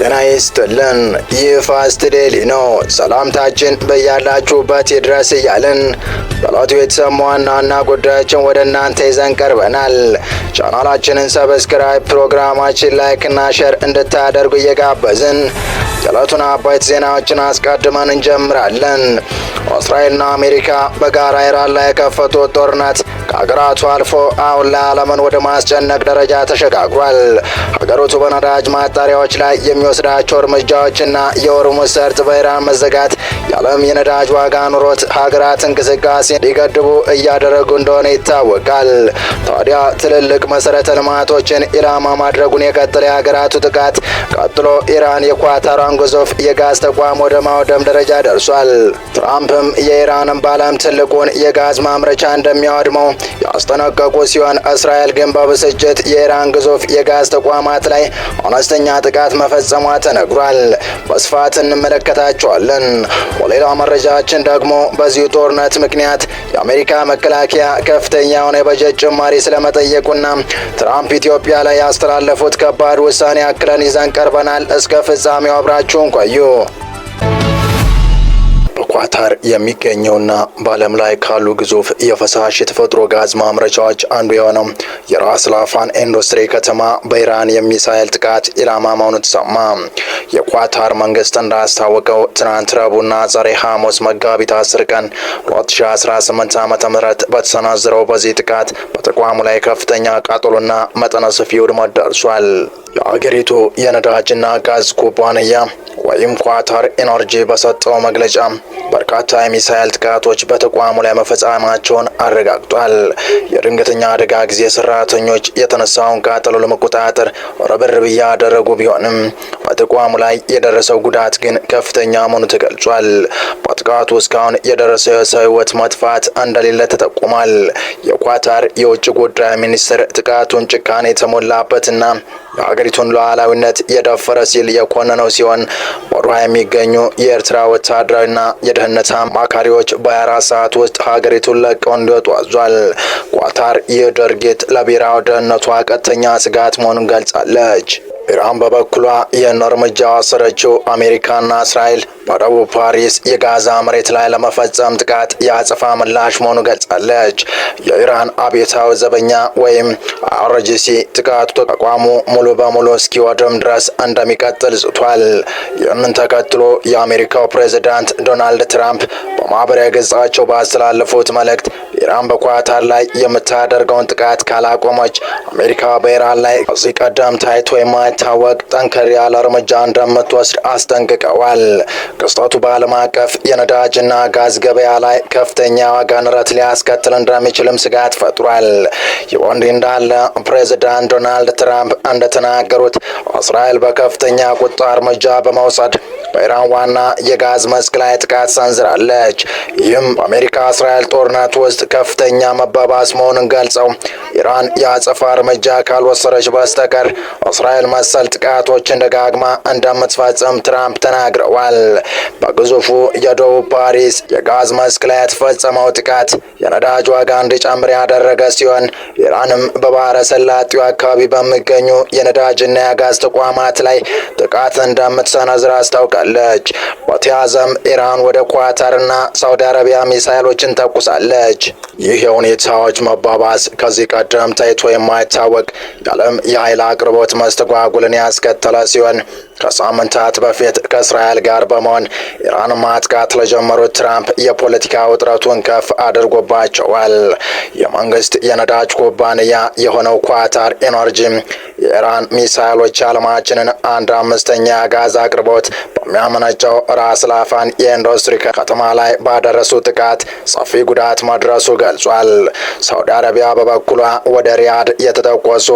ጤና ይስጥልን። ይህ ፋስት ዴይሊ ነው። ሰላምታችን በያላችሁበት ይድረስ እያልን በዕለቱ የተሰሙ ዋና ዋና ጉዳዮችን ወደ እናንተ ይዘን ቀርበናል። ቻናላችንን ሰብስክራይብ፣ ፕሮግራማችን ላይክ እና ሼር እንድታደርጉ እየጋበዝን የዕለቱን አበይት ዜናዎችን አስቀድመን እንጀምራለን። እስራኤልና አሜሪካ በጋራ ኢራን ላይ የከፈቱት ጦርነት ከሀገራቱ አልፎ አሁን ላይ ዓለምን ወደ ማስጨነቅ ደረጃ ተሸጋግሯል። ሀገሪቱ በነዳጅ ማጣሪያዎች ላይ የሚወስዳቸው እርምጃዎችና የሆርሙዝ ሰርጥ በኢራን መዘጋት የዓለም የነዳጅ ዋጋ ኑሮት ሀገራት እንቅስቃሴ እንዲገድቡ እያደረጉ እንደሆነ ይታወቃል። ታዲያ ትልልቅ መሰረተ ልማቶችን ኢላማ ማድረጉን የቀጠለ የሀገራቱ ጥቃት ቀጥሎ ኢራን የኳታሯን ግዙፍ የጋዝ ተቋም ወደ ማውደም ደረጃ ደርሷል። ትራምፕም የኢራንን በዓለም ትልቁን የጋዝ ማምረቻ እንደሚያወድመው ያስጠነቀቁ ሲሆን እስራኤል ግን በብስጭት የኢራን ግዙፍ የጋዝ ተቋማት ላይ አነስተኛ ጥቃት መፈጸሟ ተነግሯል። በስፋት እንመለከታቸዋለን። በሌላ መረጃችን ደግሞ በዚሁ ጦርነት ምክንያት የአሜሪካ መከላከያ ከፍተኛ የሆነ የበጀት ጭማሪ ስለመጠየቁና ትራምፕ ኢትዮጵያ ላይ ያስተላለፉት ከባድ ውሳኔ አክለን ይዘን ቀርበናል። እስከ ፍጻሜው አብራችሁን ቆዩ። በኳታር የሚገኘውና በዓለም ላይ ካሉ ግዙፍ የፈሳሽ የተፈጥሮ ጋዝ ማምረቻዎች አንዱ የሆነው የራስ ላፋን ኢንዱስትሪ ከተማ በኢራን የሚሳኤል ጥቃት ኢላማ መሆኑ ተሰማ። የኳታር መንግስት እንዳስታወቀው ትናንት ረቡዕና ዛሬ ሐሙስ መጋቢት 10 ቀን 2018 ዓ.ም በተሰናዘረው በዚህ ጥቃት በተቋሙ ላይ ከፍተኛ ቃጠሎና መጠነ ሰፊ ውድመት ደርሷል። የአገሪቱ የነዳጅና ጋዝ ኩባንያ ወይም ኳታር ኢነርጂ በሰጠው መግለጫ በርካታ የሚሳኤል ጥቃቶች በተቋሙ ላይ መፈጸማቸውን አረጋግጧል። የድንገተኛ አደጋ ጊዜ ሰራተኞች የተነሳውን ቃጠሎ ለመቆጣጠር ርብርብ እያደረጉ ቢሆንም በተቋሙ ላይ የደረሰው ጉዳት ግን ከፍተኛ መሆኑ ተገልጿል። በጥቃቱ እስካሁን የደረሰው የሰው ሕይወት መጥፋት እንደሌለ ተጠቁሟል። የኳታር የውጭ ጉዳይ ሚኒስትር ጥቃቱን ጭካኔ የተሞላበትና የሀገሪቱን ሉዓላዊነት የደፈረ ሲል የኮነነው ሲሆን በዶሃ የሚገኙ የኤርትራ ወታደራዊና የደህንነት አማካሪዎች በ24 ሰዓት ውስጥ ሀገሪቱን ለቀው እንዲወጡ አዟል። ኳታር ይህ ድርጊት ለብሔራዊ ደህንነቷ ቀጥተኛ ስጋት መሆኑን ገልጻለች። ኢራን በበኩሏ ይህን እርምጃ ወሰደችው አሜሪካና እስራኤል በደቡብ ፓሪስ የጋዛ መሬት ላይ ለመፈጸም ጥቃት የአጸፋ ምላሽ መሆኑ ገልጻለች። የኢራን አብዮታዊ ዘበኛ ወይም አይአርጂሲ ጥቃቱ ተቋሙ ሙሉ በሙሉ እስኪወድም ድረስ እንደሚቀጥል ዝቷል። ይህንን ተከትሎ የአሜሪካው ፕሬዝዳንት ዶናልድ ትራምፕ በማህበራዊ ገጻቸው ባስተላለፉት መልእክት ኢራን በኳታር ላይ የምታደርገውን ጥቃት ካላቆመች አሜሪካ በኢራን ላይ ከዚህ ቀደም ታይቶ የማይታወቅ ጠንከር ያለ እርምጃ እንደምትወስድ አስጠንቅቀዋል። ክስተቱ በዓለም አቀፍ የነዳጅና ጋዝ ገበያ ላይ ከፍተኛ ዋጋ ንረት ሊያስከትል እንደሚችልም ስጋት ፈጥሯል። ይህ እንዲህ እንዳለ ፕሬዝዳንት ዶናልድ ትራምፕ እንደተናገሩት እስራኤል በከፍተኛ ቁጣ እርምጃ በመውሰድ በኢራን ዋና የጋዝ መስክ ላይ ጥቃት ሰንዝራለች። ይህም በአሜሪካ እስራኤል ጦርነት ውስጥ ከፍተኛ መባባስ መሆኑን ገልጸው ኢራን የአጸፋ እርምጃ ካልወሰደች በስተቀር እስራኤል መሰል ጥቃቶችን ደጋግማ እንደምትፈጽም ትራምፕ ተናግረዋል። በግዙፉ የደቡብ ፓሪስ የጋዝ መስክ ላይ የተፈጸመው ጥቃት የነዳጅ ዋጋ እንዲጨምር ያደረገ ሲሆን ኢራንም በባህረ ሰላጤው አካባቢ በሚገኙ የነዳጅና የጋዝ ተቋማት ላይ ጥቃት እንደምትሰነዝር አስታውቃለች። በተያያዘም ኢራን ወደ ኳታርና ሳውዲ አረቢያ ሚሳይሎችን ተኩሳለች። ይህ የሁኔታዎች መባባስ ከዚህ ቀደም ታይቶ የማይታወቅ የዓለም የኃይል አቅርቦት መስተጓጉልን ያስከተለ ሲሆን ከሳምንታት በፊት ከእስራኤል ጋር በመሆን ኢራን ማጥቃት ለጀመሩት ትራምፕ የፖለቲካ ውጥረቱን ከፍ አድርጎባቸዋል። የመንግስት የነዳጅ ኩባንያ የሆነው ኳታር ኢነርጂ የኢራን ሚሳይሎች ዓለማችንን 1/5 ጋዝ አቅርቦት በሚያመነጨው ራስ ላፋን የኢንዱስትሪ ከተማ ላይ ባደረሱ ጥቃት ሰፊ ጉዳት መድረሱ ገልጿል። ሳውዲ አረቢያ በበኩሏ ወደ ሪያድ የተተኮሱ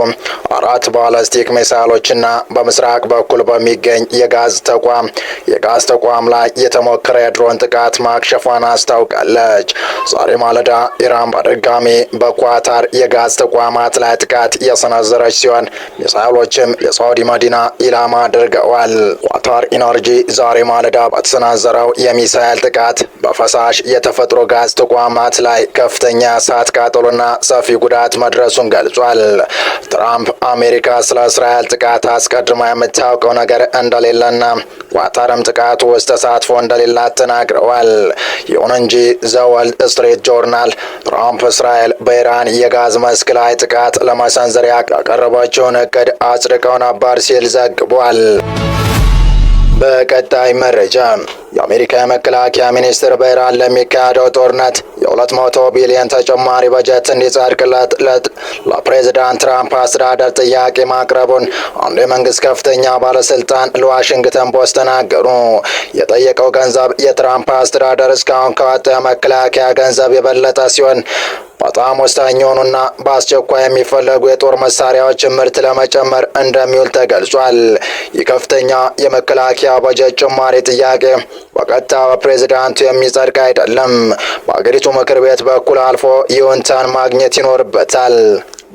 4 ባላስቲክ ሚሳይሎችና በምስራቅ በኩል በሚገኝ የጋዝ ተቋም ላይ የተሞከረ የድሮን ጥቃት ማክሸፏን አስታውቃለች። ዛሬ ማለዳ ኢራን በድጋሚ በኳታር የጋዝ ተቋማት ላይ ጥቃት የሰነዘረች ሲሆን ሚሳይሎችም የሳውዲ መዲና ኢላማ አድርገዋል። ኳታር ኢነርጂ ዛሬ ማለዳ በተሰናዘረው የሚሳኤል ጥቃት በፈሳሽ የተፈጥሮ ጋዝ ተቋማት ላይ ከፍተኛ እሳት ቃጠሎና ሰፊ ጉዳት መድረሱን ገልጿል። ትራምፕ አሜሪካ ስለ እስራኤል ጥቃት አስቀድማ የምታውቀው ነገር ነገር እንደሌለና ኳታርም ጥቃቱ ውስጥ ተሳትፎ እንደሌላት ተናግረዋል። ይሁን እንጂ ዘወል ስትሪት ጆርናል ትራምፕ እስራኤል በኢራን የጋዝ መስክ ላይ ጥቃት ለመሰንዘር ያቀረበችውን እቅድ አጽድቀው ነበር ሲል ዘግቧል። በቀጣይ መረጃ የአሜሪካ የመከላከያ ሚኒስትር በኢራን ለሚካሄደው ጦርነት የ200 ቢሊዮን ተጨማሪ በጀት እንዲጸድቅለት ለፕሬዝዳንት ትራምፕ አስተዳደር ጥያቄ ማቅረቡን አንድ የመንግስት ከፍተኛ ባለስልጣን ለዋሽንግተን ፖስት ተናገሩ። የጠየቀው ገንዘብ የትራምፕ አስተዳደር እስካሁን ካወጣው የመከላከያ ገንዘብ የበለጠ ሲሆን በጣም ወሳኝ የሆኑና በአስቸኳይ የሚፈለጉ የጦር መሳሪያዎች ምርት ለመጨመር እንደሚውል ተገልጿል። ይህ ከፍተኛ የመከላከያ በጀት ጭማሪ ጥያቄ በቀጥታ በፕሬዝዳንቱ የሚጸድቅ አይደለም። በአገሪቱ ምክር ቤት በኩል አልፎ ይሁንታን ማግኘት ይኖርበታል።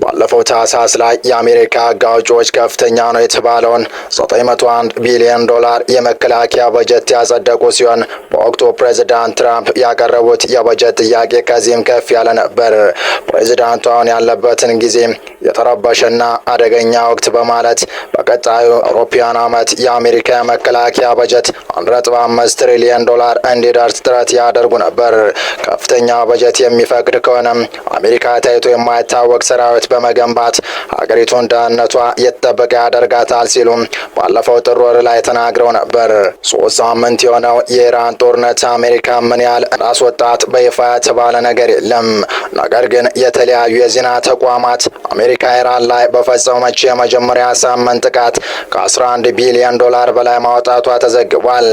ባለፈው ታህሳስ ላይ የአሜሪካ ሕግ አውጪዎች ከፍተኛ ነው የተባለውን 901 ቢሊዮን ዶላር የመከላከያ በጀት ያጸደቁ ሲሆን በወቅቱ ፕሬዝዳንት ትራምፕ ያቀረቡት የበጀት ጥያቄ ከዚህም ከፍ ያለ ነበር። ፕሬዝዳንቱ አሁን ያለበትን ጊዜ የተረበሸና አደገኛ ወቅት በማለት በቀጣዩ አውሮፓውያን ዓመት የአሜሪካ የመከላከያ በጀት 1.5 ትሪሊዮን ዶላር እንዲደርስ ጥረት ያደርጉ ነበር። ከፍተኛ በጀት የሚፈቅድ ከሆነም አሜሪካ ታይቶ የማይታወቅ ሰራዊት በመገንባት ሀገሪቱን ደህንነቷ የተጠበቀ ያደርጋታል ሲሉም ባለፈው ጥር ወር ላይ ተናግረው ነበር። 3 ሳምንት የሆነው የኢራን ጦርነት አሜሪካ ምን ያህል እንዳስወጣት በይፋ የተባለ ነገር የለም። ነገር ግን የተለያዩ የዜና ተቋማት አሜሪካ ኢራን ላይ በፈጸመችው የመጀመሪያ ሳምንት ጥቃት ከ11 ቢሊዮን ዶላር በላይ ማውጣቷ ተዘግቧል።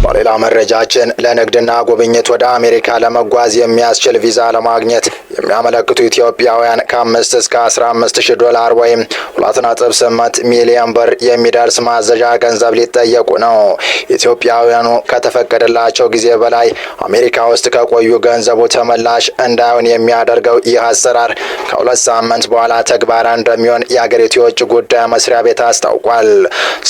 በሌላ መረጃችን ለንግድና ጉብኝት ወደ አሜሪካ ለመጓዝ የሚያስችል ቪዛ ለማግኘት የሚያመለክቱ ኢትዮጵያውያን ከ5 እስከ 15,000 ዶላር ወይም 2.8 ሚሊዮን ብር የሚደርስ ማዘዣ ገንዘብ ሊጠየቁ ነው። ኢትዮጵያውያኑ ከተፈቀደላቸው ጊዜ በላይ አሜሪካ ውስጥ ከቆዩ ገንዘቡ ተመላሽ እንዳይሆን የሚያደርገው ይህ አሰራር ከ2 ሳምንት በኋላ ተግባራዊ እንደሚሆን የአገሪቱ የውጭ ጉዳይ መስሪያ ቤት አስታውቋል።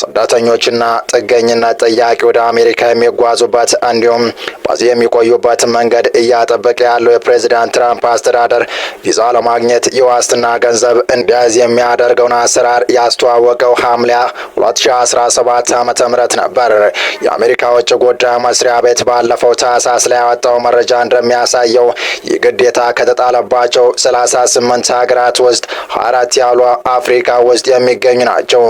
ስደተኞችና ጥገኝነት ጠያቂ ወደ አሜሪካ የሚጓዙበት እንዲሁም በዚህ የሚቆዩበት መንገድ እያጠበቀ ያለው የፕሬዝዳንት ትራምፕ አስተዳደር ቪዛ ለማግኘት የዋስትና ገንዘብ እንዲያዝ የሚያደርገውን አሰራር ያስተዋወቀው ሐምሌ 2017 ዓ.ም ነበር። የአሜሪካ ውጭ ጉዳይ መስሪያ ቤት ባለፈው ታህሳስ ላይ ያወጣው መረጃ እንደሚያሳየው ይህ ግዴታ ከተጣለባቸው 38 ሀገራት ውስጥ 24 ያሉ አፍሪካ ውስጥ የሚገኙ ናቸው።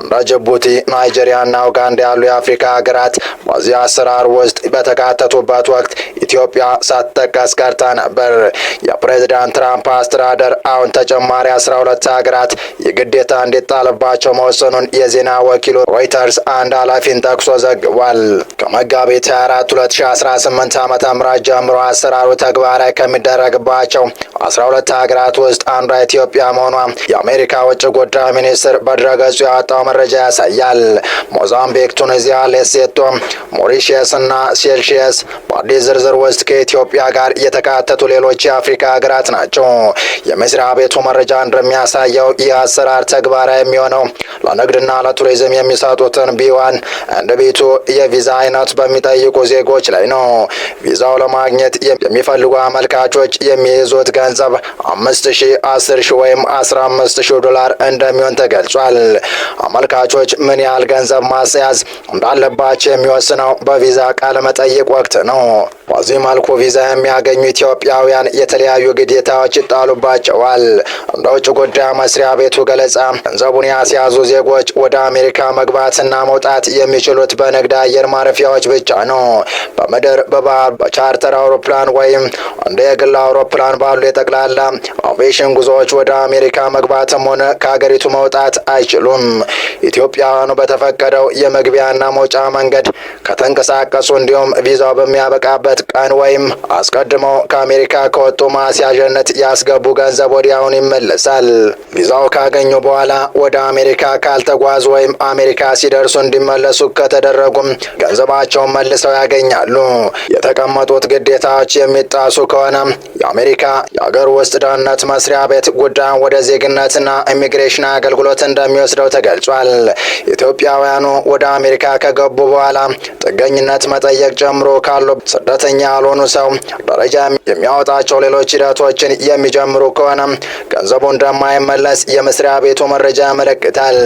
እንደ ጅቡቲ፣ ናይጄሪያ እና ኡጋንዳ ያሉ የአፍሪካ ሀገራት በዚህ አሰራር ውስጥ በተካተቱበት ወቅት ኢትዮጵያ ሳትጠቀስ ቀርታ ነበር። የፕሬዝዳንት ትራምፕ አስተዳደር አሁን ተጨማሪ 12 ሀገራት የግዴታ እንዲጣልባቸው መወሰኑን የዜና ወኪሉ ሮይተርስ አንድ ኃላፊን ጠቅሶ ዘግቧል። ከመጋቢት 24 2018 ዓ.ም ጀምሮ አሰራሩ ተግባራዊ ከሚደረግባቸው 12 ሀገራት ውስጥ አንዷ ኢትዮጵያ መሆኗ የአሜሪካ ውጭ ጉዳይ ሚኒስትር በድረገጹ ያወጣው መረጃ ያሳያል። ሞዛምቢክ፣ ቱኒዚያ፣ ሌሴቶ፣ ሞሪሺየስ እና ሴልሺየስ በአዲስ ዝርዝር ውስጥ ከኢትዮጵያ ጋር የተካተቱ ሌሎች የአፍሪካ ሀገራት ናቸው። የመስሪያ ቤቱ መረጃ እንደሚያሳየው ይህ አሰራር ተግባራዊ የሚሆነው ለንግድና ለቱሪዝም የሚሰጡትን ቢ1 እንደ ቤቱ የቪዛ አይነት በሚጠይቁ ዜጎች ላይ ነው። ቪዛው ለማግኘት የሚፈልጉ አመልካቾች የሚይዙት ገንዘብ 5,000፣ 10,000 ወይም 15,000 ዶላር እንደሚሆን ተገልጿል። አመልካቾች ምን ያህል ገንዘብ ማስያዝ እንዳለባቸው የሚወስነው በቪዛ ቃለ መጠይቅ ወቅት ነው። በዚህ መልኩ ቪዛ የሚያገኙ ኢትዮጵያውያን የተለያዩ ግዴታዎች ይጣሉባቸዋል። እንደ ውጭ ጉዳይ መስሪያ ቤቱ ገለጻ ገንዘቡን ያስያዙ ዜጎች ወደ አሜሪካ መግባትና መውጣት የሚችሉት በንግድ አየር ማረፊያዎች ብቻ ነው። በምድር፣ በባህር፣ በቻርተር አውሮፕላን ወይም እንደ የግል አውሮፕላን ባሉ የጠቅላላ አቪዬሽን ጉዞዎች ወደ አሜሪካ መግባትም ሆነ ከሀገሪቱ መውጣት አይችሉም። ኢትዮጵያውያኑ በተፈቀደው የመግቢያና መውጫ መንገድ ከተንቀሳቀሱ እንዲሁም ቪዛው በሚያበቃበት ቀን ወይም አስቀድመው ከአሜሪካ ከወጡ ማስያዣነት ያስገቡ ገንዘብ ወዲያውን ይመለሳል። ቪዛው ካገኙ በኋላ ወደ አሜሪካ ካልተጓዙ ወይም አሜሪካ ሲደርሱ እንዲመለሱ ከተደረጉም ገንዘባቸውን መልሰው ያገኛሉ። የተቀመጡት ግዴታዎች የሚጣሱ ከሆነ የአሜሪካ የአገር ውስጥ ደህንነት መስሪያ ቤት ጉዳዩን ወደ ዜግነትና ኢሚግሬሽን አገልግሎት እንደሚወስደው ተገልጿል። ኢትዮጵያውያኑ ወደ አሜሪካ ከገቡ በኋላ ጥገኝነት መጠየቅ ጨምሮ ካሉ ስደተኛ ያልሆኑ ሰው ደረጃ የሚያወጣቸው ሌሎች ሂደቶችን የሚጀምሩ ከሆነ ገንዘቡ እንደማይመለስ የመስሪያ ቤቱ መረጃ ያመለክታል።